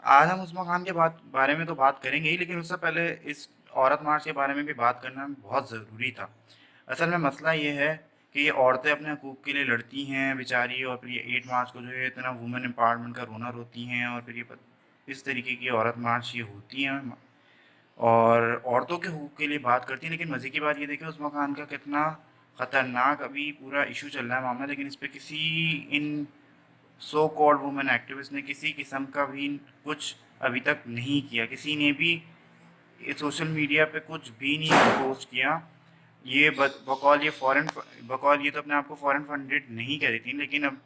आज हम उस्मा खान के बारे में तो बात करेंगे ही, लेकिन उससे पहले इस औरत मार्च के बारे में भी बात करना बहुत ज़रूरी था। असल में मसला ये है कि ये औरतें अपने हकूक़ के लिए लड़ती हैं बेचारी, और फिर ये 8 मार्च को जो है इतना वुमेन एम्पावरमेंट का रोना रोती हैं, और फिर इस तरीके की औरत मार्च ये होती हैं और औरतों के हकूक़ के लिए बात करती हैं। लेकिन मज़े की बात ये देखिए, उस्मा खान का कितना ख़तरनाक अभी पूरा इशू चल रहा है मामला, लेकिन इस पे किसी इन सो कॉल्ड वुमेन एक्टिविस्ट ने किसी किस्म का भी कुछ अभी तक नहीं किया। किसी ने भी सोशल मीडिया पे कुछ भी नहीं पोस्ट किया। ये बकौल ये तो अपने आप को फॉरेन फंडेड नहीं कह रही थी, लेकिन अब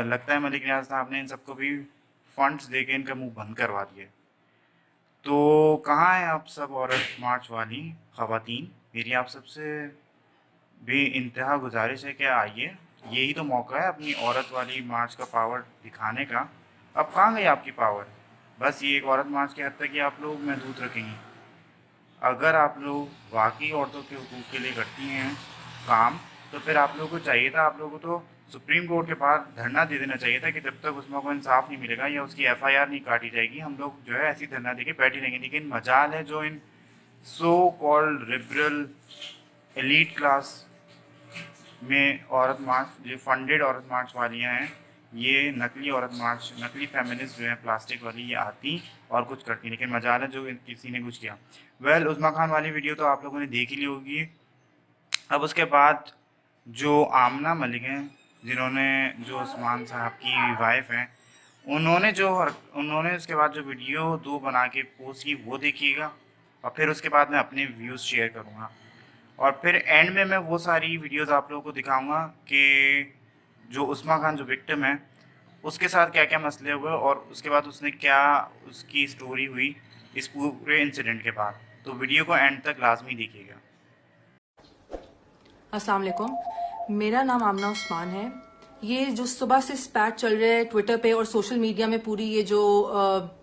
लगता है मलिक रियाज साहब ने इन सबको भी फंड्स दे के इनका मुंह बंद करवा दिया। तो कहाँ है आप सब औरत मार्च वाली ख़वातीन? मेरी आप सबसे बेइंतहा गुजारिश है कि आइए, यही तो मौका है अपनी औरत वाली मार्च का पावर दिखाने का। अब कहाँ गई आपकी पावर? बस ये एक औरत मार्च के हद तक ही आप लोग महदूद रखेंगी। अगर आप लोग वाकई औरतों के हकूक़ के लिए करती हैं काम, तो फिर आप लोगों को चाहिए था, आप लोगों को तो सुप्रीम कोर्ट के पास धरना दे देना चाहिए था कि जब तक उसमें को इंसाफ नहीं मिलेगा या उसकी एफआईआर नहीं काटी जाएगी, हम लोग जो है ऐसी धरना दे के बैठे रहेंगे। लेकिन मजाल है जो इन so called liberal elite class में औरत मार्च, जो फंडेड औरत मार्च वालियाँ हैं, ये नकली औरत मार्च, नकली फेमिनिस्ट जो है प्लास्टिक वाली, ये आती और कुछ करती, लेकिन मजाल है जो किसी ने कुछ किया। उस्मा खान वाली वीडियो तो आप लोगों ने देख ही ली होगी। अब उसके बाद जो आमना मलिक हैं, जिन्होंने, जो उस्मान साहब की वाइफ हैं, उन्होंने उसके बाद जो वीडियो 2 बना के पोस्ट की वो देखिएगा, और फिर उसके बाद मैं अपने व्यूज़ शेयर करूँगा, और फिर एंड में मैं वो सारी वीडियोस आप लोगों को दिखाऊंगा कि जो उस्मा खान जो विक्टिम है उसके साथ क्या क्या मसले हुए, और उसके बाद उसने क्या, उसकी स्टोरी हुई इस पूरे इंसिडेंट के बाद। तो वीडियो को एंड तक लाजमी देखिएगा। अस्सलाम वालेकुम, मेरा नाम आमना उस्मान है। ये जो सुबह से स्पैट चल रहा है ट्विटर पे और सोशल मीडिया में, पूरी ये जो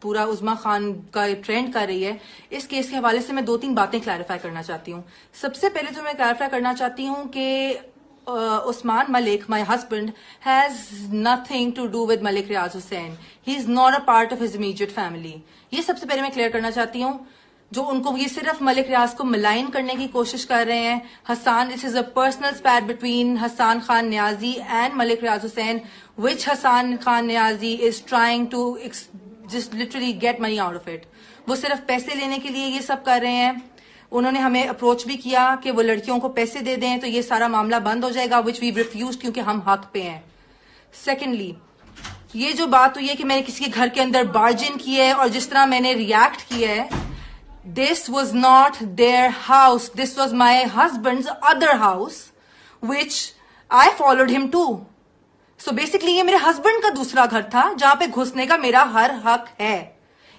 पूरा उस्मा खान का ट्रेंड कर रही है, इस केस के हवाले से मैं 2-3 बातें क्लैरिफाई करना चाहती हूँ। सबसे पहले तो मैं क्लैरिफाई करना चाहती हूँ कि Usman Malik, my husband, has nothing to do with Malik Riaz Hussain. He is not a part of his immediate family. ये सबसे पहले मैं क्लियर करना चाहती हूँ। जो उनको, ये सिर्फ मलिक रियाज को मलाइन करने की कोशिश कर रहे हैं। Hassan, this is a personal spat between Hassan Khan Niazi and Malik Riaz Hussain, which Hassan Khan Niazi is trying to just literally get money out of it. वो सिर्फ पैसे लेने के लिए ये सब कर रहे हैं। उन्होंने हमें अप्रोच भी किया कि वो लड़कियों को पैसे दे दें तो ये सारा मामला बंद हो जाएगा, विच वी रिफ्यूज, क्योंकि हम हक पे हैं। सेकेंडली, ये जो बात हुई है कि मैंने किसी के घर के अंदर बार्जिन किया है और जिस तरह मैंने रिएक्ट किया है, this was not their house. This was my husband's other house, which I followed him to. So basically ये मेरे हस्बैंड का दूसरा घर था जहां पे घुसने का मेरा हर हक है।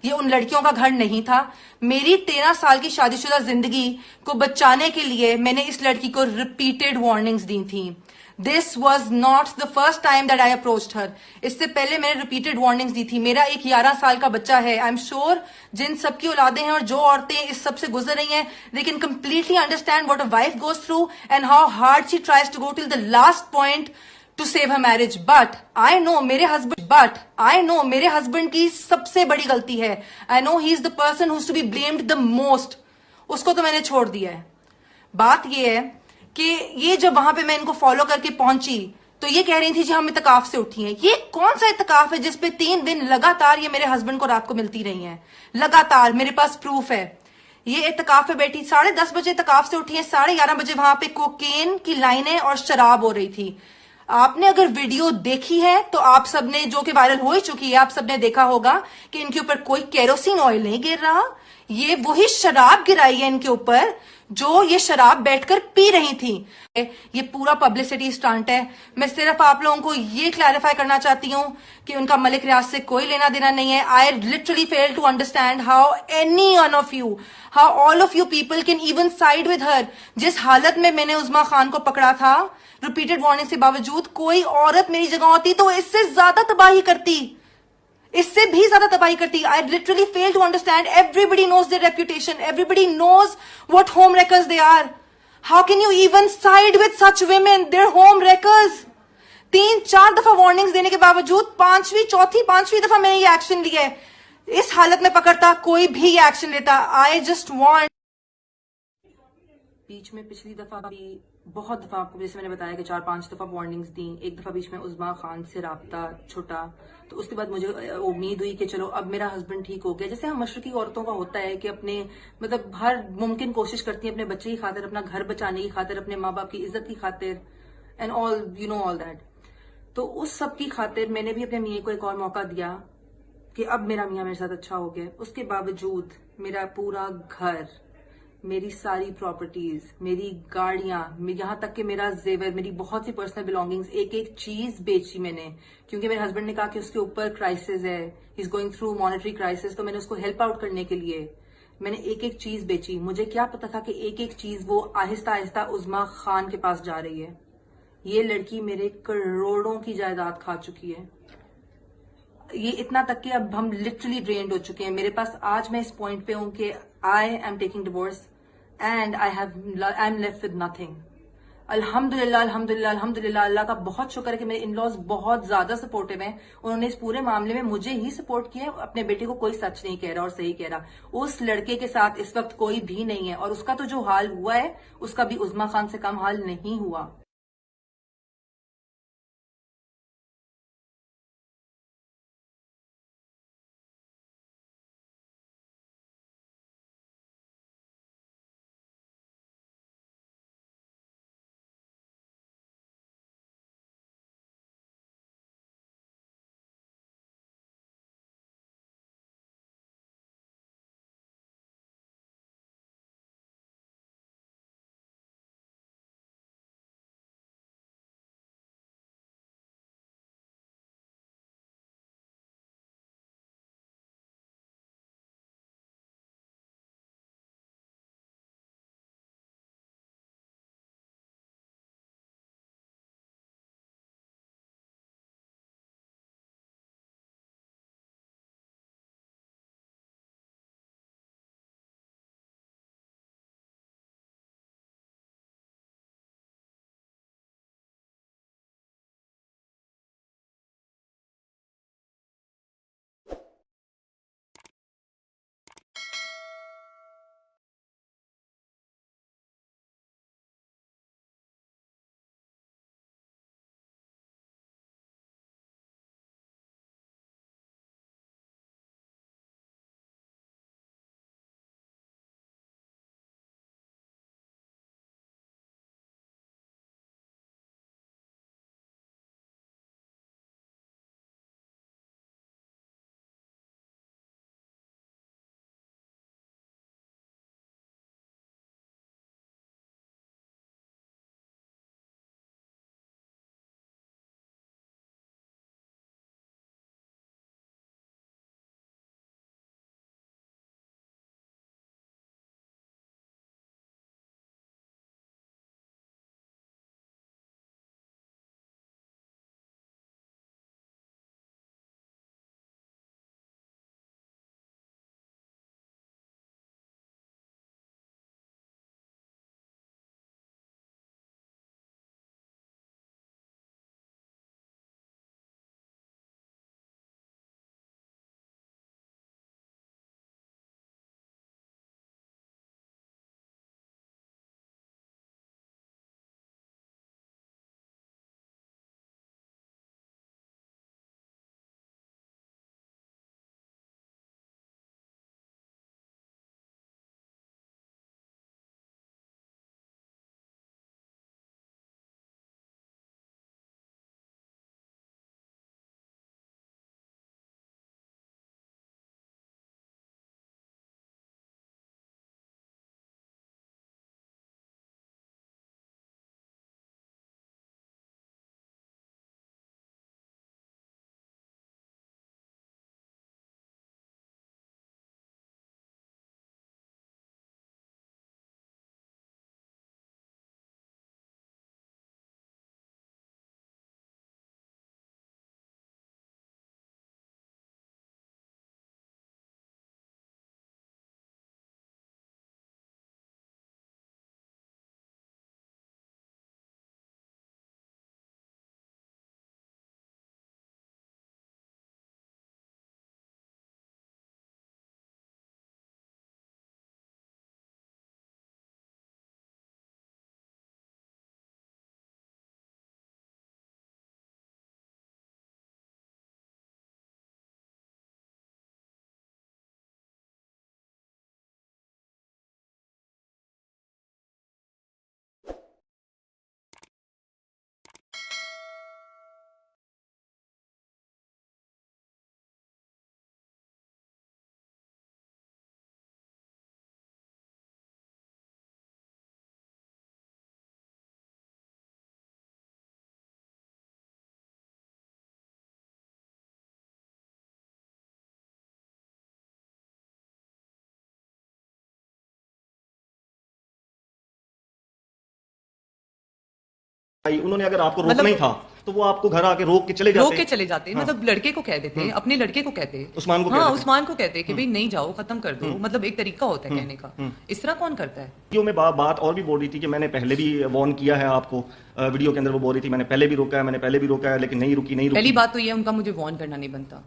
ये उन लड़कियों का घर नहीं था। मेरी 13 साल की शादीशुदा जिंदगी को बचाने के लिए मैंने इस लड़की को रिपीटेड वार्निंग्स दी थी। This was not the first time that I approached her. इससे पहले मैंने रिपीटेड वार्निंग्स दी थी। मेरा एक 11 साल का बच्चा है। आई एम श्योर जिन सबकी औलादे हैं और जो औरतें इस सब से गुजर रही हैं, they can completely understand what a wife goes through and how hard she tries to go till the last point to save her marriage. But I know मेरे हस्बैंड की सबसे बड़ी गलती है। I know he is the person who to be blamed the most. उसको तो मैंने छोड़ दिया है। बात ये है कि ये जब वहां पे मैं इनको फॉलो करके पहुंची तो ये कह रही थी जी हम इतकाफ से उठी हैं। ये कौन सा इतकाफ है जिसपे 3 दिन लगातार ये मेरे हस्बैंड को रात को मिलती रही हैं? लगातार मेरे पास प्रूफ है। ये इतकाफ पे बैठी, 10:30 बजे इतकाफ से उठी है, 11:30 बजे वहां पे कोकेन की लाइनें और शराब हो रही थी। आपने अगर वीडियो देखी है तो आप सबने, जो कि वायरल हो ही चुकी है, आप सबने देखा होगा कि इनके ऊपर कोई केरोसिन ऑयल नहीं गिर रहा। ये वही शराब गिराई है इनके ऊपर जो ये शराब बैठकर पी रही थी। ये पूरा पब्लिसिटी स्टंट है। मैं सिर्फ आप लोगों को ये क्लैरिफाई करना चाहती हूँ कि उनका मलिक रियाज से कोई लेना देना नहीं है। I literally fail to understand how any one of you, how all of you people can even side with her. जिस हालत में मैंने उस्मा खान को पकड़ा था, रिपीटेड वार्निंग के बावजूद, कोई औरत मेरी जगह होती तो इससे ज्यादा तबाही करती, इससे भी ज्यादा तबाही करती। I literally fail to understand. Everybody knows their reputation, everybody knows what home wreckers they are. How can you even side with such women? Their home wreckers. 3-4 दफा वार्निंग्स देने के बावजूद 5वीं दफा मैंने ये एक्शन लिया है। इस हालत में पकड़ता, कोई भी एक्शन लेता। I just want. बीच में पिछली दफा भी बहुत दफा आपको जैसे मैंने बताया कि 4-5 दफा वार्निंग्स दी। एक दफा बीच में उज़मा खान से राब्ता छुटा, तो उसके बाद मुझे उम्मीद हुई कि चलो अब मेरा हस्बैंड ठीक हो गया। जैसे हम मशरकी औरतों का होता है कि अपने मतलब हर मुमकिन कोशिश करती हैं अपने बच्चे की खातिर, अपना घर बचाने की खातिर, अपने माँ बाप की इज्जत की खातिर, and all you know all that. तो उस सब की खातिर मैंने भी अपने मियाँ को एक और मौका दिया कि अब मेरा मियाँ मेरे साथ अच्छा हो गया। उसके बावजूद मेरा पूरा घर, मेरी सारी प्रॉपर्टीज, मेरी गाड़ियां, यहाँ तक कि मेरा जेवर, मेरी बहुत सी पर्सनल बिलोंगिंग्स, एक एक चीज बेची मैंने। क्योंकि मेरे हस्बैंड ने कहा कि उसके ऊपर क्राइसिस है, he is going through monetary crisis, तो मैंने उसको हेल्प आउट करने के लिए मैंने एक एक चीज बेची। मुझे क्या पता था कि एक एक चीज वो आहिस्ता आहिस्ता उज़मा खान के पास जा रही है। ये लड़की मेरे करोड़ों की जायदाद खा चुकी है। ये इतना तक कि अब हम लिटरली ड्रेन्ड हो चुके हैं। मेरे पास आज मैं इस पॉइंट पे हूं कि I am taking divorce and I am left with nothing. अल्हम्दुलिल्लाह अल्हम्दुलिल्लाह अल्हम्दुलिल्लाह, अल्लाह का बहुत शुक्र है कि मेरे इन लॉज बहुत ज्यादा सपोर्टिव हैं। उन्होंने इस पूरे मामले में मुझे ही सपोर्ट किया है। अपने बेटे को कोई सच नहीं कह रहा और सही कह रहा। उस लड़के के साथ इस वक्त कोई भी नहीं है, और उसका तो जो हाल हुआ है उसका भी उज़मा खान से कम हाल नहीं हुआ। उन्होंने अगर आपको रोकना मतलब ही था तो वो आपको घर आके रोक के चले रोक जाते। के चले जाते हैं, मतलब लड़के को कह देते हैं, अपने लड़के को कहते हैं, उस्मान को कह हाँ देते हैं। उस्मान को कहते हैं कि भाई नहीं जाओ, खत्म कर दो, मतलब एक तरीका होता है कहने का। इस तरह कौन करता है? वीडियो में बात और भी बोल रही थी कि मैंने पहले भी वार्न किया है आपको। वीडियो के अंदर वो बोल रही थी मैंने पहले भी रोका है, मैंने पहले भी रोका है, लेकिन नहीं रुकी, नहीं पहली रुकी। बात तो ये उनका मुझे वार्न करना नहीं बनता,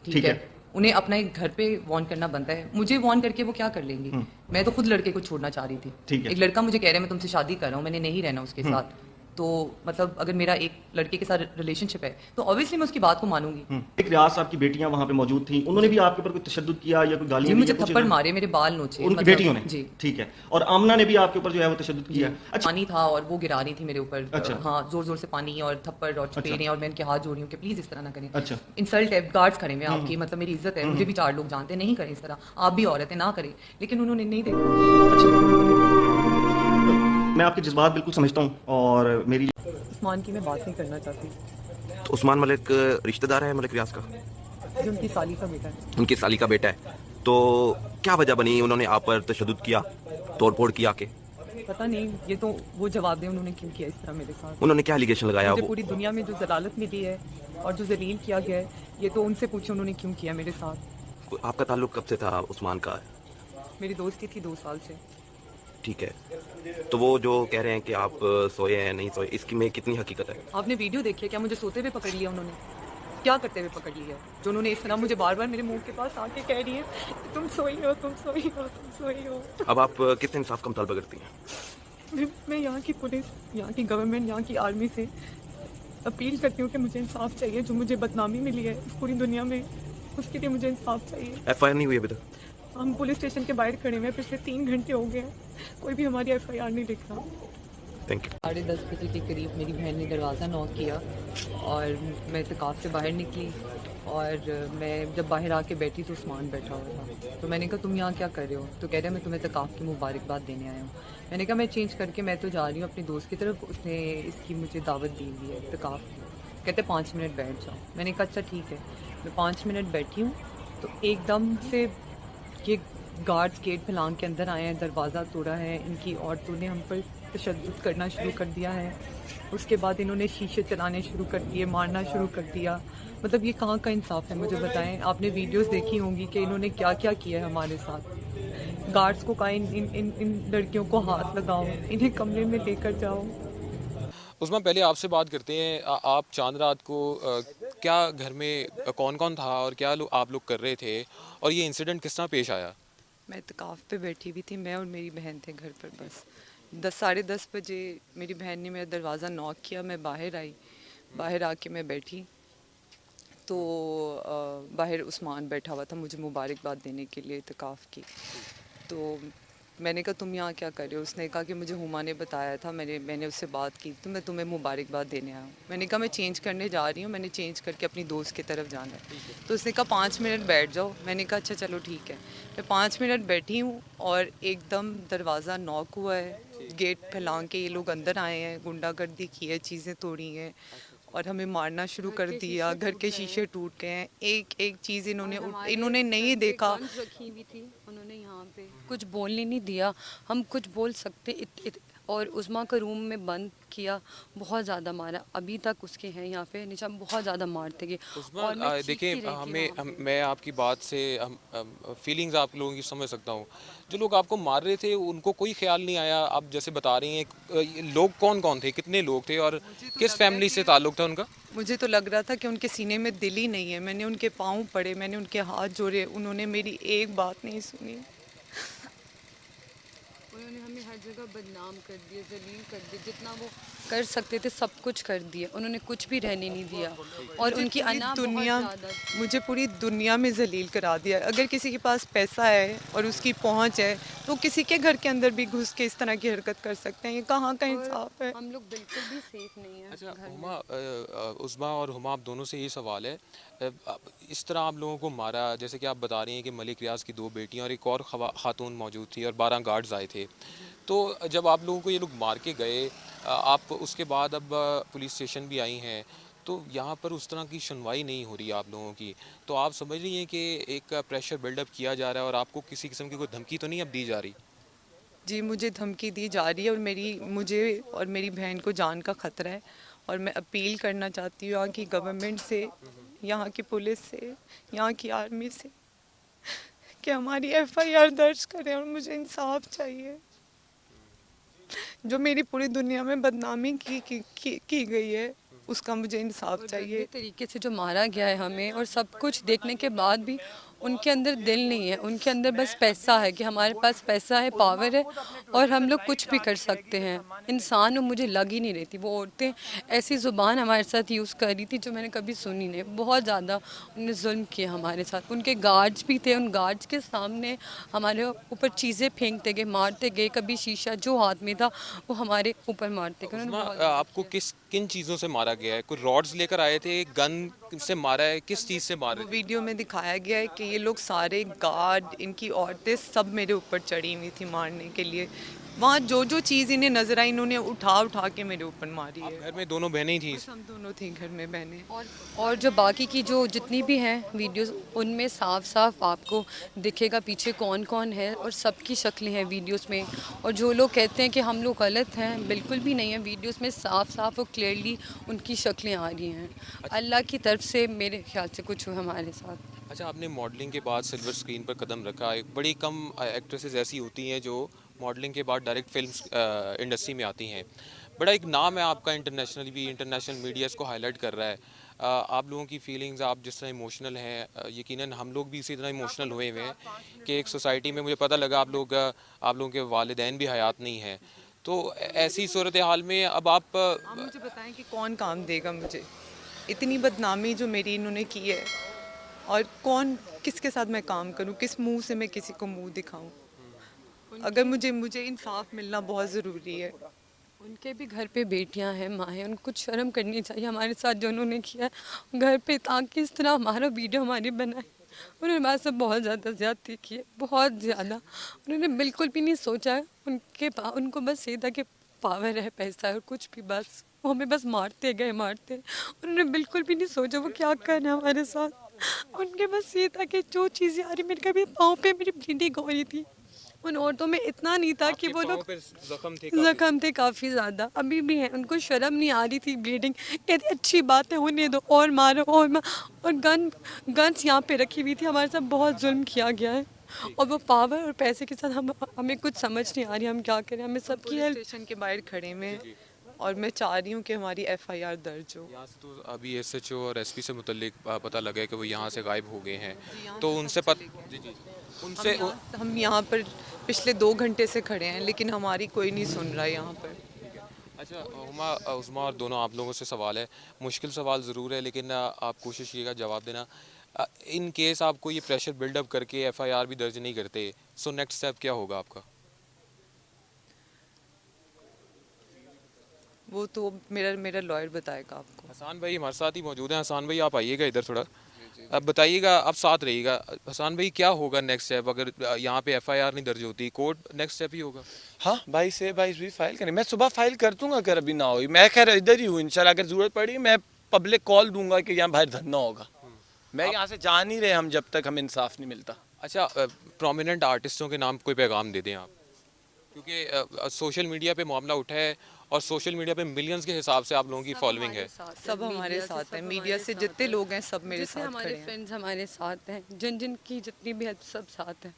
ठीक है? उन्हें अपना एक घर पे वार्न करना बनता है, मुझे वार्न करके वो क्या कर लेंगी? मैं तो खुद लड़के को छोड़ना चाह रही ठीक थी। है। एक लड़का मुझे कह रहा है मैं तुमसे शादी कर रहा हूँ, मैंने नहीं रहना उसके साथ, तो मतलब अगर मेरा एक लड़के के साथ रिलेशनशिप है तो ऑब्वियसली मैं उसकी बात को मानूंगी। एक रियाज साहब की बेटियां वहां पे मौजूद थी, उन्होंने भी आपके ऊपर कोई तशद्दुद किया या कोई जी गालियां दी मुझे या कुछ? थप्पड़ मारे, मेरे बाल नोचे, उनकी मतलब बेटियों ने? जी ठीक है। और आमना ने भी आपके ऊपर जो है वो तशद्दुद किया? अच्छा। पानी था और वो गिरा रही थी मेरे ऊपर, अच्छा। हाँ जोर जोर से पानी और थप्पड़ और चपेड़े, और मैं उनके हाथ जोड़ रही हूँ कि प्लीज इस तरह ना करें। अच्छा। इंसल्ट है, गार्ड्स खड़े हुए हैं आपकी, मतलब मेरी इज्जत है, मुझे भी 4 लोग जानते हैं, नहीं करें इस तरह, आप भी औरत है ना करें, लेकिन उन्होंने नहीं देखा। मैं आपके जज्बात बिल्कुल समझता हूँ और मेरी उस्मान की मैं बात नहीं करना चाहती, तो उस्मान मलिक रिश्तेदार है मलिक रियाज का, जो उनकी साली का बेटा है। उनकी साली का बेटा है, तो क्या वजह बनी उन्होंने आप पर तशद्दुद किया, तोड़फोड़ किया के? पता नहीं, ये तो वो जवाब दें उन्होंने क्यों किया इस तरह मेरे साथ। उन्होंने क्या एलिगेशन लगाया? मुझे वो पूरी दुनिया में जो जलालत मिली है और जो जलील किया गया है, ये तो उनसे पूछे उन्होंने क्यों किया मेरे साथ। आपका ताल्लुक कब से था उस्मान का? मेरी दोस्ती थी 2 साल से। ठीक है, तो वो जो कह रहे हैं कि आप सोए हैं नहीं सोए, इसकी में कितनी हकीकत है? आपने वीडियो देखी है क्या? मुझे सोते हुए पकड़ लिया उन्होंने, क्या करते हुए पकड़ लिया? जो उन्होंने इस तरह मुझे बार बार मेरे मुंह के पास आके कह रही है तुम सोई हो, तुम सोई हो, तुम सोई हो। अब आप किस इंसाफ का मुतालबा करती हैं? मैं यहाँ की पुलिस, यहाँ की गवर्नमेंट, यहाँ की आर्मी से अपील करती हूँ कि मुझे इंसाफ चाहिए। जो मुझे बदनामी मिली है इस पूरी दुनिया में, उसके लिए मुझे इंसाफ चाहिए। FIR नहीं हुई अभी तक? हम पुलिस स्टेशन के बाहर खड़े हुए हैं, पिछले 3 घंटे हो गए हैं, कोई भी हमारी FIR नहीं लिख रहा। Thank you. 10:30 बजे के करीब मेरी बहन ने दरवाज़ा नॉक किया और मैं इत्तेकाफ़ से बाहर निकली, और मैं जब बाहर आके बैठी तो उस्मान बैठा हुआ था। तो मैंने कहा तुम यहाँ क्या कर रहे हो? तो कह रहे मैं तुम्हें इत्तेकाफ़ की मुबारकबाद देने आया हूँ। मैंने कहा मैं चेंज करके मैं तो जा रही हूँ अपनी दोस्त की तरफ, उसने इसकी मुझे दावत दी हुई है इत्तेकाफ़ की। कहते 5 मिनट बैठ जाओ। मैंने कहा अच्छा ठीक है। मैं 5 मिनट बैठी हूँ तो एकदम से ये गार्ड्स गेट फैलांग के अंदर आए हैं, दरवाज़ा तोड़ा है, इनकी औरतों ने हम पर तशद्दुद करना शुरू कर दिया है। उसके बाद इन्होंने शीशे चलाने शुरू कर दिए, मारना शुरू कर दिया। मतलब ये कहाँ का इंसाफ है, मुझे बताएं। आपने वीडियोस देखी होंगी कि इन्होंने क्या क्या किया है हमारे साथ। गार्ड्स को कहा इन लड़कियों को हाथ लगाओ, इन्हें कमरे में लेकर जाओ। उस्मान, पहले आपसे बात करते हैं। आप चांद रात को क्या घर में कौन कौन था और क्या आप लोग कर रहे थे, और ये इंसिडेंट किस तरह पेश आया? मैं इत्तेकाफ़ पे बैठी हुई थी, मैं और मेरी बहन थे घर पर। बस 10 साढ़े 10 बजे मेरी बहन ने मेरा दरवाज़ा नॉक किया, मैं बाहर आई। बाहर आके मैं बैठी तो बाहर उस्मान बैठा हुआ था मुझे मुबारकबाद देने के लिए इत्तेकाफ़ की। तो मैंने कहा तुम यहाँ क्या कर रहे हो? उसने कहा कि मुझे हुमा ने बताया था, मैंने उससे बात की तो मैं तुम्हें मुबारकबाद देने आया हूँ। मैंने कहा मैं चेंज करने जा रही हूँ, मैंने चेंज करके अपनी दोस्त की तरफ जाना है। तो उसने कहा 5 मिनट बैठ जाओ। मैंने कहा अच्छा चलो ठीक है। मैं 5 मिनट बैठी हूँ और एकदम दरवाज़ा नॉक हुआ है, गेट फैलांग के ये लोग अंदर आए हैं, गुंडागर्दी की है, चीज़ें तोड़ी हैं और हमें मारना शुरू कर दिया। घर के शीशे टूट गए हैं, एक एक चीज़ इन्होंने नहीं देखा। रखी हुई थी उन्होंने, यहाँ पे कुछ बोलने नहीं दिया। हम कुछ बोल सकते और उस्मा का रूम में बंद किया, बहुत ज़्यादा मारा। अभी तक उसके हैं यहाँ पे नीचे, बहुत ज़्यादा मारते गए। और मैं देखिए, चीखती रही थी वहाँ पे। मैं आपकी बात से फीलिंग्स आप लोगों की समझ सकता हूँ। जो लोग आपको मार रहे थे उनको कोई ख्याल नहीं आया? आप जैसे बता रही हैं, लोग कौन कौन थे, कितने लोग थे और किस फैमिली से ताल्लुक़ था उनका? मुझे तो लग रहा था कि उनके सीने में दिल ही नहीं है। मैंने उनके पाँव पड़े, मैंने उनके हाथ जोड़े, उन्होंने मेरी एक बात नहीं सुनी। उन्होंने हमें हर जगह बदनाम कर दिया, जलील कर दिया, जितना वो कर सकते थे सब कुछ कर दिया। उन्होंने कुछ भी रहने नहीं दिया और उनकी अना दुनिया, बहुत ज़्यादा थी। मुझे पूरी दुनिया में जलील करा दिया। अगर किसी के पास पैसा है और उसकी पहुंच है तो किसी के घर के अंदर भी घुस के इस तरह की हरकत कर सकते हैं। ये कहाँ का इंसाफ है? हम लोग बिल्कुल भी सेफ नहीं है अच्छा घर में। हुमा, उस्मा और हुमा, आप दोनों से ये सवाल है, इस तरह आप लोगों को मारा, जैसे कि आप बता रही हैं कि मलिक रियाज की 2 बेटियां और एक और खातून मौजूद थी और 12 गार्ड्स आए थे। तो जब आप लोगों को ये लोग मार के गए, आप उसके बाद अब पुलिस स्टेशन भी आई हैं, तो यहाँ पर उस तरह की सुनवाई नहीं हो रही है आप लोगों की, तो आप समझ रही हैं कि एक प्रेशर बिल्डअप किया जा रहा है और आपको किसी किस्म की कोई धमकी तो नहीं अब दी जा रही? जी मुझे धमकी दी जा रही है और मुझे और मेरी बहन को जान का ख़तरा है और मैं अपील करना चाहती हूँ यहाँ की गवर्नमेंट से, यहाँ की पुलिस से, यहाँ की आर्मी से कि हमारी एफआईआर दर्ज करें और मुझे इंसाफ चाहिए। जो मेरी पूरी दुनिया में बदनामी की गई है उसका मुझे इंसाफ चाहिए। गंदे तरीके से जो मारा गया है हमें, और सब कुछ देखने के बाद भी उनके अंदर दिल नहीं है, उनके अंदर बस पैसा है कि हमारे पास पैसा है, पावर है और हम लोग कुछ भी कर सकते हैं। इंसान वो मुझे लग ही नहीं रही थी। वो औरतें ऐसी ज़ुबान हमारे साथ यूज़ कर रही थी जो मैंने कभी सुनी नहीं। बहुत ज़्यादा उन्होंने जुल्म किया हमारे साथ। उनके गार्ड्स भी थे, उन गार्ड्स के सामने हमारे ऊपर चीज़ें फेंकते गए, मारते गए। कभी शीशा जो हाथ में था वो हमारे ऊपर मारते गए। उस्मा, आपको किन चीज़ों से मारा गया है? कोई रॉड्स लेकर आए थे, गन से मारा है, किस चीज़ से मारा वो है? वीडियो में दिखाया गया है कि ये लोग सारे गार्ड, इनकी औरतें सब मेरे ऊपर चढ़ी हुई थी मारने के लिए। वहाँ जो चीज़ इन्हें नजर आई इन्होंने उठा के मेरे ऊपर मारी है। घर में दोनों बहनें ही थी? बस हम दोनों थी घर में बहनें। और जो बाकी की जो जितनी भी हैं वीडियोस, उनमें साफ साफ आपको दिखेगा पीछे कौन कौन है और सबकी शक्लें हैं वीडियोस में। और जो लोग कहते हैं कि हम लोग गलत हैं, बिल्कुल भी नहीं है। वीडियोस में साफ साफ और क्लियरली उनकी शक्लें आ रही हैं। अल्लाह की तरफ से मेरे ख्याल से कुछ हुआ हमारे साथ। अच्छा, आपने मॉडलिंग के बाद सिल्वर स्क्रीन पर कदम रखा है। बड़ी कम एक्ट्रेसेस ऐसी होती हैं जो मॉडलिंग के बाद डायरेक्ट फिल्म इंडस्ट्री में आती हैं। बड़ा एक नाम है आपका, इंटरनेशनल भी, इंटरनेशनल मीडिया इसको हाईलाइट कर रहा है। आप लोगों की फीलिंग्स, आप जिस तरह इमोशनल हैं, यकीनन हम लोग भी इसी तरह इमोशनल हुए हुए हैं कि एक सोसाइटी में मुझे पता लगा आप लोगों के वालिदैन भी हयात नहीं हैं। तो ऐसी सूरत हाल में अब आप आप मुझे बताएं कि कौन काम देगा मुझे? इतनी बदनामी जो मेरी इन्होंने की है, और किसके साथ मैं काम करूं? किस मुंह से मैं किसी को मुंह दिखाऊं? अगर मुझे इंसाफ मिलना बहुत ज़रूरी है। उनके भी घर पे बेटियां हैं, माँ हैं, उनको शर्म करनी चाहिए हमारे साथ जो उन्होंने किया है घर पे, ताकि इस तरह हमारा वीडियो हमारी बनाए। उन्होंने हमारे साथ बहुत ज़्यादा ज़्यादती की है, बहुत ज़्यादा। उन्होंने बिल्कुल भी नहीं सोचा है। उनको बस ये था कि पावर है, पैसा है और कुछ भी, बस वो हमें बस मारते गए, मारते। उन्होंने बिल्कुल भी नहीं सोचा वो क्या कर रहे हैं हमारे साथ। उनके बस ये था कि जो चीज़ें आ रही, मेरे कभी पाँव पे मेरी ब्लीडिंग हो रही थी। उन औरतों में इतना नहीं था कि वो लोग जख्म थे काफ़ी ज़्यादा, अभी भी हैं। उनको शर्म नहीं आ रही थी, ब्लीडिंग। कहती अच्छी बात है, होने दो, और मारो और गन्स यहाँ पे रखी हुई थी। हमारे साथ बहुत जुल्म किया गया है और वो पावर और पैसे के साथ हमें कुछ समझ नहीं आ रही हम क्या करें। हमें सबकी हेल्प। स्टेशन के बाहर खड़े में और मैं चाह रही हूँ कि हमारी एफआईआर दर्ज हो। यहाँ से तो अभी एसएचओ और एसपी से मुतल्लिक पता लगा है कि वो यहाँ से गायब हो गए हैं। तो उनसे जी उनसे हम यहाँ पर पिछले 2 घंटे से खड़े हैं लेकिन हमारी कोई नहीं सुन रहा है यहाँ पर। अच्छा उस्मा और दोनों आप लोगों से सवाल है, मुश्किल सवाल ज़रूर है लेकिन आप कोशिश कीजिएगा जवाब देना। इन केस आपको ये प्रेशर बिल्डअप करके एफआईआर भी दर्ज नहीं करते, सो नेक्स्ट स्टेप क्या होगा आपका? वो तो मेरा लॉयर बताएगा आपको। हसान भाई हमारे साथ ही मौजूद हैं। हसान भाई आप आइएगा इधर थोड़ा, अब बताइएगा, आप साथ रहिएगा। हसान भाई क्या होगा नेक्स्ट स्टेप अगर यहाँ पे एफआईआर नहीं दर्ज होती? कोर्ट नेक्स्ट स्टेप ही होगा? हाँ 22 भी फाइल करें। मैं सुबह फाइल कर दूंगा अगर अभी ना हुई। मैं खैर इधर ही हूँ, इंशाल्लाह अगर ज़रूरत पड़ी मैं पब्लिक कॉल दूंगा कि यहाँ बाहर धरना होगा। मैं यहाँ से जा नहीं रहे हम जब तक हमें इंसाफ नहीं मिलता। अच्छा, प्रोमिनेंट आर्टिस्टों के नाम कोई पैगाम दे दें आप, क्योंकि सोशल मीडिया पे मामला उठा है और सोशल मीडिया पे मिलियंस के हिसाब से आप लोगों की फॉलोइंग है। सब हमारे साथ हैं, मीडिया से जितने लोग हैं सब मेरे साथ खड़े हमारे हैं। फ्रेंड्स हमारे साथ हैं, जिन जिन की जितनी भी हेल्प, सब साथ हैं।